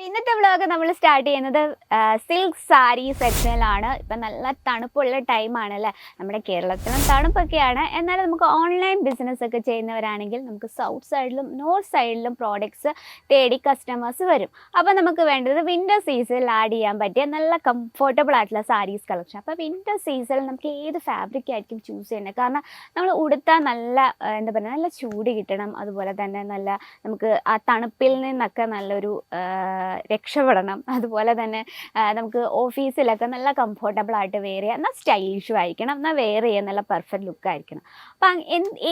ഇന്നത്തെ വ്ളോഗ് നമ്മൾ സ്റ്റാർട്ട് ചെയ്യുന്നത് സിൽക്ക് സാരി സെക്ഷനിലാണ്. ഇപ്പം നല്ല തണുപ്പുള്ള ടൈമാണല്ലേ. നമ്മുടെ കേരളത്തിലും തണുപ്പൊക്കെയാണ്. എന്നാൽ നമുക്ക് ഓൺലൈൻ ബിസിനസ് ഒക്കെ ചെയ്യുന്നവരാണെങ്കിൽ നമുക്ക് സൗത്ത് സൈഡിലും നോർത്ത് സൈഡിലും പ്രോഡക്ട്സ് തേടി കസ്റ്റമേഴ്സ് വരും. അപ്പോൾ നമുക്ക് വേണ്ടത് വിൻ്റർ സീസണിൽ ആഡ് ചെയ്യാൻ പറ്റിയ നല്ല കംഫർട്ടബിൾ ആയിട്ടുള്ള സാരീസ് കളക്ഷൻ. അപ്പോൾ വിൻ്റർ സീസണിൽ നമുക്ക് ഏത് ഫാബ്രിക് ആയിരിക്കും ചൂസ് ചെയ്യുന്നത്? കാരണം നമ്മൾ ഉടുത്താൽ നല്ല എന്താ പറയുക, നല്ല ചൂട് കിട്ടണം. അതുപോലെ തന്നെ നല്ല നമുക്ക് ആ തണുപ്പിൽ നിന്നൊക്കെ നല്ലൊരു രക്ഷപ്പെടണം. അതുപോലെ തന്നെ നമുക്ക് ഓഫീസിലൊക്കെ നല്ല കംഫർട്ടബിൾ ആയിട്ട് വെയർ ചെയ്യാം, എന്നാൽ സ്റ്റൈലിഷും ആയിരിക്കണം, എന്നാൽ വെയർ ചെയ്യാൻ നല്ല പെർഫെക്റ്റ് ലുക്ക് ആയിരിക്കണം. അപ്പം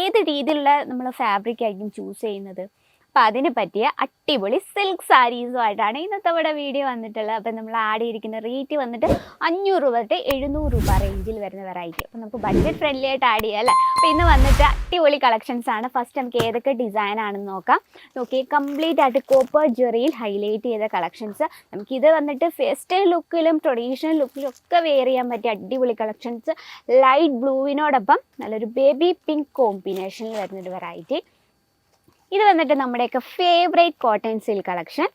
ഏത് രീതിയിലുള്ള നമ്മൾ ഫാബ്രിക് ആയിരിക്കും ചൂസ് ചെയ്യുന്നത്? അപ്പം അതിന് പറ്റിയ അടിപൊളി സിൽക്ക് സാരീസുമായിട്ടാണ് ഇന്നത്തെ ഇവിടെ വീഡിയോ വന്നിട്ടുള്ളത്. അപ്പം നമ്മൾ ആഡ് ചെയ്തിരിക്കുന്ന റേറ്റ് വന്നിട്ട് 500 രൂപ തൊട്ട് 700 രൂപ റേഞ്ചിൽ വരുന്ന വെറൈറ്റി. അപ്പം നമുക്ക് ബഡ്ജറ്റ് ഫ്രണ്ട്ലി ആയിട്ട് ആഡ് ചെയ്യാം അല്ലേ. അപ്പോൾ ഇന്ന് വന്നിട്ട് അടിപൊളി കളക്ഷൻസ് ആണ്. ഫസ്റ്റ് നമുക്ക് ഏതൊക്കെ ഡിസൈൻ ആണെന്ന് നോക്കാം. നോക്കി കംപ്ലീറ്റ് ആയിട്ട് കോപ്പർ ജെറിയിൽ ഹൈലൈറ്റ് ചെയ്ത കളക്ഷൻസ്. നമുക്കിത് വന്നിട്ട് ഫെസ്റ്റൈൽ ലുക്കിലും ട്രഡീഷണൽ ലുക്കിലും ഒക്കെ വെയർ ചെയ്യാൻ പറ്റിയ അടിപൊളി കളക്ഷൻസ്. ലൈറ്റ് ബ്ലൂവിനോടൊപ്പം നല്ലൊരു ബേബി പിങ്ക് കോമ്പിനേഷനിൽ വരുന്നൊരു വെറൈറ്റി. ഇത് വന്നിട്ട് നമ്മുടെയൊക്കെ ഫേവറേറ്റ് കോട്ടൺ സിൽക്ക് കളക്ഷൻ.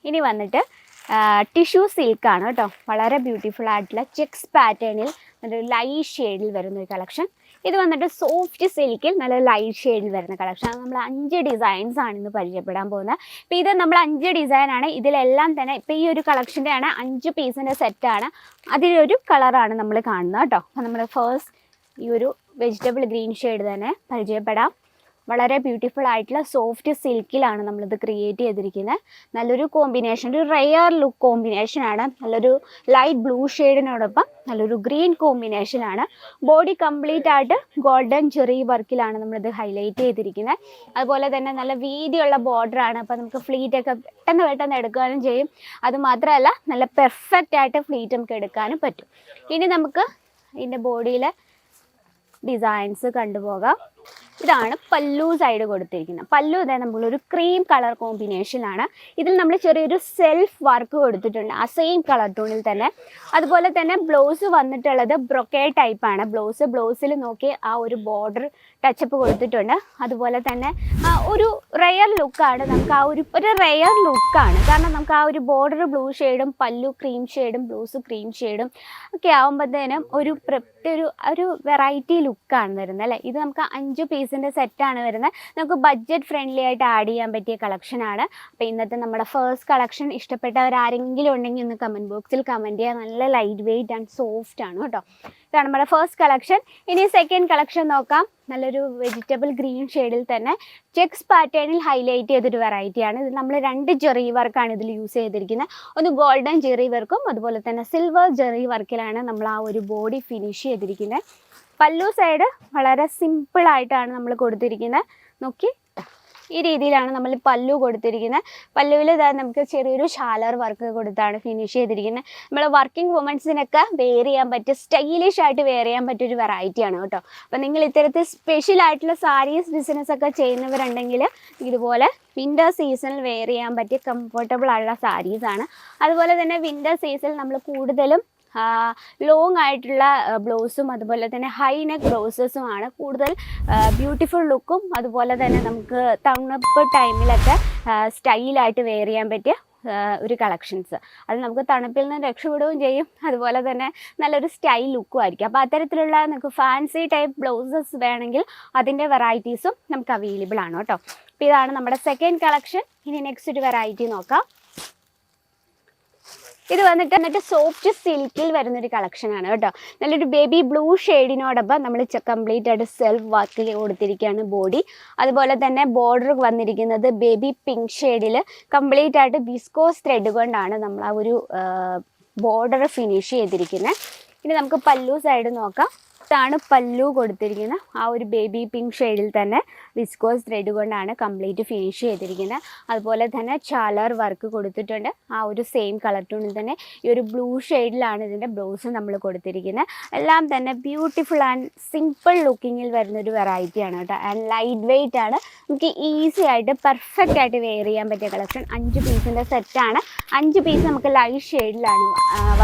ഇനി വന്നിട്ട് ടിഷ്യൂ സിൽക്കാണ് കേട്ടോ. വളരെ ബ്യൂട്ടിഫുൾ ആയിട്ടുള്ള ചെക്സ് പാറ്റേണിൽ നല്ലൊരു ലൈറ്റ് ഷെയ്ഡിൽ വരുന്ന ഒരു കളക്ഷൻ. ഇത് വന്നിട്ട് സോഫ്റ്റ് സിൽക്കിൽ നല്ല ലൈറ്റ് ഷെയ്ഡിൽ വരുന്ന കളക്ഷൻ. നമ്മൾ 5 ഡിസൈൻസ് ആണ് ഇന്ന് പരിചയപ്പെടാൻ പോകുന്നത്. ഇപ്പോൾ ഇത് നമ്മൾ 5 ഡിസൈനാണ്. ഇതിലെല്ലാം തന്നെ ഇപ്പോൾ ഈ ഒരു കളക്ഷൻ്റെ ആണ് 5 പീസിൻ്റെ സെറ്റാണ്. അതിലൊരു കളറാണ് നമ്മൾ കാണുന്നത് കേട്ടോ. അപ്പോൾ നമ്മൾ ഫസ്റ്റ് ഈ ഒരു വെജിറ്റബിൾ ഗ്രീൻ ഷെയ്ഡ് തന്നെ പരിചയപ്പെടാം. വളരെ ബ്യൂട്ടിഫുൾ ആയിട്ടുള്ള സോഫ്റ്റ് സിൽക്കിലാണ് നമ്മളിത് ക്രിയേറ്റ് ചെയ്തിരിക്കുന്നത്. നല്ലൊരു കോമ്പിനേഷൻ, ഒരു റെയർ ലുക്ക് കോമ്പിനേഷനാണ്. നല്ലൊരു ലൈറ്റ് ബ്ലൂ ഷെയ്ഡിനോടൊപ്പം നല്ലൊരു ഗ്രീൻ കോമ്പിനേഷനാണ്. ബോഡി കംപ്ലീറ്റ് ആയിട്ട് ഗോൾഡൻ ചെറി വർക്കിലാണ് നമ്മളിത് ഹൈലൈറ്റ് ചെയ്തിരിക്കുന്നത്. അതുപോലെ തന്നെ നല്ല വീതിയുള്ള ബോർഡറാണ്. അപ്പോൾ നമുക്ക് ഫ്ലീറ്റൊക്കെ പെട്ടെന്ന് എടുക്കാനും ചെയ്യും. അതുമാത്രമല്ല നല്ല പെർഫെക്റ്റ് ആയിട്ട് ഫ്ലീറ്റ് നമുക്ക് എടുക്കാനും പറ്റും. ഇനി നമുക്ക് ഇതിൻ്റെ ബോഡിയിലെ ഡിസൈൻസ് കണ്ടുപോകാം. ഇതാണ് പല്ലു സൈഡ് കൊടുത്തിരിക്കുന്നത്. പല്ലു ഇതേ നമ്മളൊരു ക്രീം കളർ കോമ്പിനേഷനാണ്. ഇതിൽ നമ്മൾ ചെറിയൊരു സെൽഫ് വർക്ക് കൊടുത്തിട്ടുണ്ട് ആ സെയിം കളർ ടോണിൽ തന്നെ. അതുപോലെ തന്നെ ബ്ലൗസ് വന്നിട്ടുള്ളത് ബ്രൊക്കേ ടൈപ്പാണ്. ബ്ലൗസിൽ നോക്കി ആ ഒരു ബോർഡർ ടച്ചപ്പ് കൊടുത്തിട്ടുണ്ട്. അതുപോലെ തന്നെ ഒരു റെയർ ലുക്കാണ്. നമുക്ക് ആ ഒരു റെയർ ലുക്കാണ്. കാരണം നമുക്ക് ആ ഒരു ബോർഡർ ബ്ലൂ ഷെയ്ഡും പല്ലു ക്രീം ഷെയ്ഡും ബ്ലൗസ് ക്രീം ഷെയ്ഡും ഒക്കെ ആകുമ്പോഴത്തേനും ഒരു വെറൈറ്റി ലുക്കാണ് വരുന്നത് അല്ലേ. ഇത് നമുക്ക് 5 പീസിൻ്റെ സെറ്റാണ് വരുന്നത്. നമുക്ക് ബഡ്ജറ്റ് ഫ്രണ്ട്ലി ആയിട്ട് ആഡ് ചെയ്യാൻ പറ്റിയ കളക്ഷനാണ്. അപ്പോൾ ഇന്നത്തെ നമ്മുടെ ഫസ്റ്റ് കളക്ഷൻ ഇഷ്ടപ്പെട്ടവരാരെങ്കിലും ഉണ്ടെങ്കിൽ ഒന്ന് കമൻറ്റ് ബോക്സിൽ കമൻറ്റ് ചെയ്യുക. നല്ല ലൈറ്റ് വെയ്റ്റ് ആൻഡ് സോഫ്റ്റ് ആണ് കേട്ടോ. ഇതാണ് നമ്മുടെ ഫസ്റ്റ് കളക്ഷൻ. ഇനി സെക്കൻഡ് കളക്ഷൻ നോക്കാം. നല്ലൊരു വെജിറ്റബിൾ ഗ്രീൻ ഷെയ്ഡിൽ തന്നെ ചെക്സ് പാറ്റേണിൽ ഹൈലൈറ്റ് ചെയ്തൊരു വെറൈറ്റിയാണ്. ഇത് നമ്മൾ 2 ജെറി വർക്കാണ് ഇതിൽ യൂസ് ചെയ്തിരിക്കുന്നത്. ഒന്ന് ഗോൾഡൻ ജെറി വർക്കും അതുപോലെ തന്നെ സിൽവർ ജെറി വർക്കിലാണ് നമ്മൾ ആ ഒരു ബോഡി ഫിനിഷ് ചെയ്തിരിക്കുന്നത്. പല്ലു സൈഡ് വളരെ സിമ്പിളായിട്ടാണ് നമ്മൾ കൊടുത്തിരിക്കുന്നത്. നോക്കി ഈ രീതിയിലാണ് നമ്മൾ പല്ലു കൊടുത്തിരിക്കുന്നത്. പല്ലുവിൽ ഇതാ നമുക്ക് ചെറിയൊരു ഷാലർ വർക്ക് കൊടുത്താണ് ഫിനിഷ് ചെയ്തിരിക്കുന്നത്. നമ്മൾ വർക്കിംഗ് വുമൻസിനൊക്കെ വെയർ ചെയ്യാൻ പറ്റിയ സ്റ്റൈലിഷ് ആയിട്ട് വെയർ ചെയ്യാൻ പറ്റിയൊരു വെറൈറ്റിയാണ് കേട്ടോ. അപ്പോൾ നിങ്ങൾ ഇത്തരത്തിൽ സ്പെഷ്യൽ ആയിട്ടുള്ള സാരീസ് ബിസിനസ് ഒക്കെ ചെയ്യുന്നവരുണ്ടെങ്കിൽ ഇതുപോലെ വിൻ്റർ സീസണിൽ വെയർ ചെയ്യാൻ പറ്റിയ കംഫർട്ടബിൾ ആയിട്ടുള്ള സാരീസാണ്. അതുപോലെ തന്നെ വിൻ്റർ സീസണിൽ നമ്മൾ കൂടുതലും ലോങ് ആയിട്ടുള്ള ബ്ലൗസും അതുപോലെ തന്നെ ഹൈ നെക്ക് ബ്ലൗസസുമാണ് കൂടുതൽ ബ്യൂട്ടിഫുൾ ലുക്കും അതുപോലെ തന്നെ നമുക്ക് തണുപ്പ് ടൈമിലൊക്കെ സ്റ്റൈലായിട്ട് വെയർ ചെയ്യാൻ പറ്റിയ ഒരു കളക്ഷൻസ്. അത് നമുക്ക് തണുപ്പിൽ നിന്ന് രക്ഷപ്പെടുകയും ചെയ്യും. അതുപോലെ തന്നെ നല്ലൊരു സ്റ്റൈൽ ലുക്കും ആയിരിക്കും. അപ്പോൾ അത്തരത്തിലുള്ള നമുക്ക് ഫാൻസി ടൈപ്പ് ബ്ലൗസസ് വേണമെങ്കിൽ അതിൻ്റെ വെറൈറ്റീസും നമുക്ക് അവൈലബിൾ ആണ് കേട്ടോ. അപ്പോൾ ഇതാണ് നമ്മുടെ സെക്കൻഡ് കളക്ഷൻ. ഇനി നെക്സ്റ്റ് ഒരു വെറൈറ്റി നോക്കാം. ഇത് വന്നിട്ട് സോഫ്റ്റ് സിൽക്കിൽ വരുന്നൊരു കളക്ഷനാണ് കേട്ടോ. നല്ലൊരു ബേബി ബ്ലൂ ഷെയ്ഡിനോടൊപ്പം നമ്മൾ കംപ്ലീറ്റ് ആയിട്ട് സെൽഫ് വർക്ക് കൊടുത്തിരിക്കുകയാണ് ബോഡി. അതുപോലെ തന്നെ ബോർഡർ വന്നിരിക്കുന്നത് ബേബി പിങ്ക് ഷെയ്ഡിൽ കംപ്ലീറ്റ് ആയിട്ട് വിസ്കോസ് ത്രെഡ് കൊണ്ടാണ് നമ്മൾ ആ ഒരു ബോർഡർ ഫിനിഷ് ചെയ്തിരിക്കുന്നത്. ഇനി നമുക്ക് പല്ലു സൈഡ് നോക്കാം. ഇതാണ് പല്ലു കൊടുത്തിരിക്കുന്നത്. ആ ഒരു ബേബി പിങ്ക് ഷെയ്ഡിൽ തന്നെ വിസ്കോസ് ത്രെഡ് കൊണ്ടാണ് കംപ്ലീറ്റ് ഫിനിഷ് ചെയ്തിരിക്കുന്നത്. അതുപോലെ തന്നെ ചാലർ വർക്ക് കൊടുത്തിട്ടുണ്ട്. ആ ഒരു സെയിം കളർ ടൂണിൽ തന്നെ ഈ ഒരു ബ്ലൂ ഷെയ്ഡിലാണ് ഇതിൻ്റെ ബ്ലൗസ് നമ്മൾ കൊടുത്തിരിക്കുന്നത്. എല്ലാം തന്നെ ബ്യൂട്ടിഫുൾ ആൻഡ് സിമ്പിൾ ലുക്കിങ്ങിൽ വരുന്നൊരു വെറൈറ്റിയാണ് കേട്ടോ. ആൻഡ് ലൈറ്റ് വെയ്റ്റ് ആണ്. നമുക്ക് ഈസി ആയിട്ട് പെർഫെക്റ്റ് ആയിട്ട് വെയർ ചെയ്യാൻ പറ്റിയ കളക്ഷൻ. 5 പീസിൻ്റെ സെറ്റാണ്. 5 പീസ് നമുക്ക് ലൈറ്റ് ഷെയ്ഡിലാണ്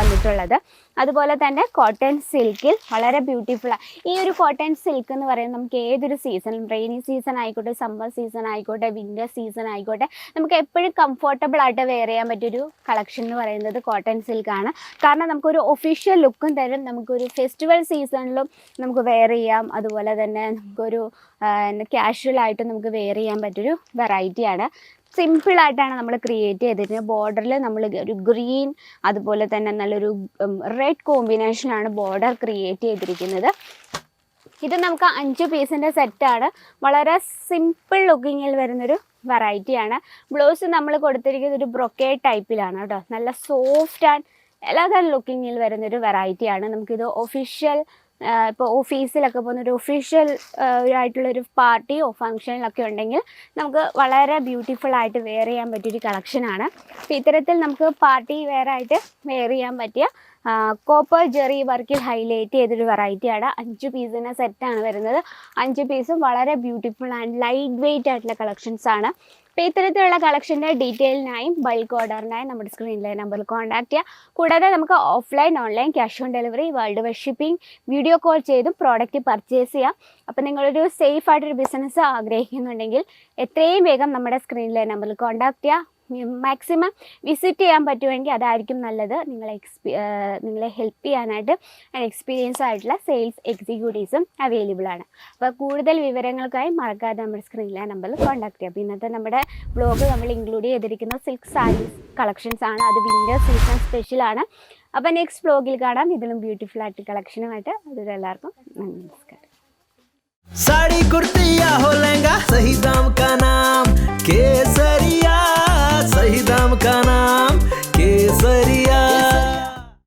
വന്നിട്ടുള്ളത്. അതുപോലെ തന്നെ കോട്ടൺ സിൽക്കിൽ വളരെ ബ്യൂട്ടിഫുൾ. ഈ ഒരു കോട്ടൺ സിൽക്ക് എന്ന് പറയുന്നത് നമുക്ക് ഏതൊരു സീസണിലും റെയിനി സീസൺ സീസൺ ആയിക്കോട്ടെ, സമ്മർ സീസൺ ആയിക്കോട്ടെ, വിൻ്റർ സീസൺ ആയിക്കോട്ടെ, നമുക്ക് എപ്പോഴും കംഫർട്ടബിൾ ആയിട്ട് വെയർ ചെയ്യാൻ പറ്റിയൊരു കളക്ഷൻ എന്ന് പറയുന്നത് കോട്ടൺ സിൽക്കാണ്. കാരണം നമുക്കൊരു ഒഫീഷ്യൽ ലുക്കും തരും, നമുക്കൊരു ഫെസ്റ്റിവൽ സീസണിലും നമുക്ക് വെയർ ചെയ്യാം, അതുപോലെ തന്നെ നമുക്കൊരു കാഷ്വൽ ആയിട്ട് നമുക്ക് വെയർ ചെയ്യാൻ പറ്റിയൊരു വെറൈറ്റിയാണ്. സിമ്പിളായിട്ടാണ് നമ്മൾ ക്രിയേറ്റ് ചെയ്തിരിക്കുന്നത്. ബോർഡറിൽ നമ്മൾ ഒരു ഗ്രീൻ അതുപോലെ തന്നെ നല്ലൊരു റെഡ് കോമ്പിനേഷനാണ് ബോർഡർ ക്രിയേറ്റ് ചെയ്തിരിക്കുന്നത്. ഇത് നമുക്ക് 5 പീസിൻ്റെ സെറ്റാണ്. വളരെ സിമ്പിൾ ലുക്കിങ്ങിൽ വരുന്നൊരു വെറൈറ്റിയാണ്. ബ്ലൗസ് നമ്മൾ കൊടുത്തിരിക്കുന്നത് ഒരു ബ്രൊക്കേഡ് ടൈപ്പിലാണ് കേട്ടോ. നല്ല സോഫ്റ്റ് ആൻഡ് എലഗൻ ലുക്കിങ്ങിൽ വരുന്നൊരു വെറൈറ്റിയാണ്. നമുക്കിത് ഒഫീഷ്യൽ ഇപ്പോൾ ഓഫീസിലൊക്കെ പോകുന്ന ഒരു ഒഫീഷ്യൽ ആയിട്ടുള്ളൊരു പാർട്ടിയോ ഫങ്ഷനിലൊക്കെ ഉണ്ടെങ്കിൽ നമുക്ക് വളരെ ബ്യൂട്ടിഫുൾ ആയിട്ട് വെയർ ചെയ്യാൻ പറ്റിയൊരു കളക്ഷനാണ്. അപ്പോൾ ഇത്തരത്തിൽ നമുക്ക് പാർട്ടി വെയർ ആയിട്ട് വെയർ ചെയ്യാൻ പറ്റിയ കോപ്പർ ജെറി വർക്കിൽ ഹൈലൈറ്റ് ചെയ്തൊരു വെറൈറ്റിയാണ്. 5 പീസിൻ്റെ സെറ്റാണ് വരുന്നത്. 5 പീസും വളരെ ബ്യൂട്ടിഫുൾ ആൻഡ് ലൈറ്റ് വെയ്റ്റ് ആയിട്ടുള്ള കളക്ഷൻസ് ആണ്. അപ്പോൾ ഇത്തരത്തിലുള്ള കളക്ഷൻ്റെ ഡീറ്റെയിലിനായും ബൾക്ക് ഓർഡറിനായും നമ്മുടെ സ്ക്രീനിലെ നമ്പറിൽ കോൺടാക്ട് ചെയ്യുക. കൂടാതെ നമുക്ക് offline online cash on delivery world wide shipping video call ചെയ്തും പ്രോഡക്റ്റ് പർച്ചേസ് ചെയ്യാം. അപ്പോൾ നിങ്ങളൊരു സേഫ് ആയിട്ടൊരു ബിസിനസ് ആഗ്രഹിക്കുന്നുണ്ടെങ്കിൽ എത്രയും വേഗം നമ്മുടെ സ്ക്രീനിലെ നമ്പറിൽ കോൺടാക്ട് ചെയ്യുക. മാക്സിമം വിസിറ്റ് ചെയ്യാൻ പറ്റുമെങ്കിൽ അതായിരിക്കും നല്ലത്. നിങ്ങളെ ഹെൽപ്പ് ചെയ്യാനായിട്ട് എക്സ്പീരിയൻസ് ആയിട്ടുള്ള സെയിൽസ് എക്സിക്യൂട്ടീവ്സും അവൈലബിൾ ആണ്. അപ്പോൾ കൂടുതൽ വിവരങ്ങൾക്കായി മറക്കാതെ നമ്മുടെ സ്ക്രീനിലെ നമ്പറിൽ കോൺടാക്ട് ചെയ്യാം. അപ്പോൾ ഇന്നത്തെ നമ്മുടെ ബ്ലോഗ് നമ്മൾ ഇൻക്ലൂഡ് ചെയ്തിരിക്കുന്ന സിൽക്ക് സാരീസ് കളക്ഷൻസ് ആണ്. അത് വിൻ്റർ സീസൺ സ്പെഷ്യലാണ്. അപ്പോൾ നെക്സ്റ്റ് ബ്ലോഗിൽ കാണാം ഇതിലും ബ്യൂട്ടിഫുൾ ആയിട്ട് കളക്ഷനുമായിട്ട്. അതുവരെ എല്ലാവർക്കും നമസ്കാരം. साड़ी कुर्ती या हो लहंगा, सही दाम का नाम केसरिया, सही दाम का नाम केसरिया.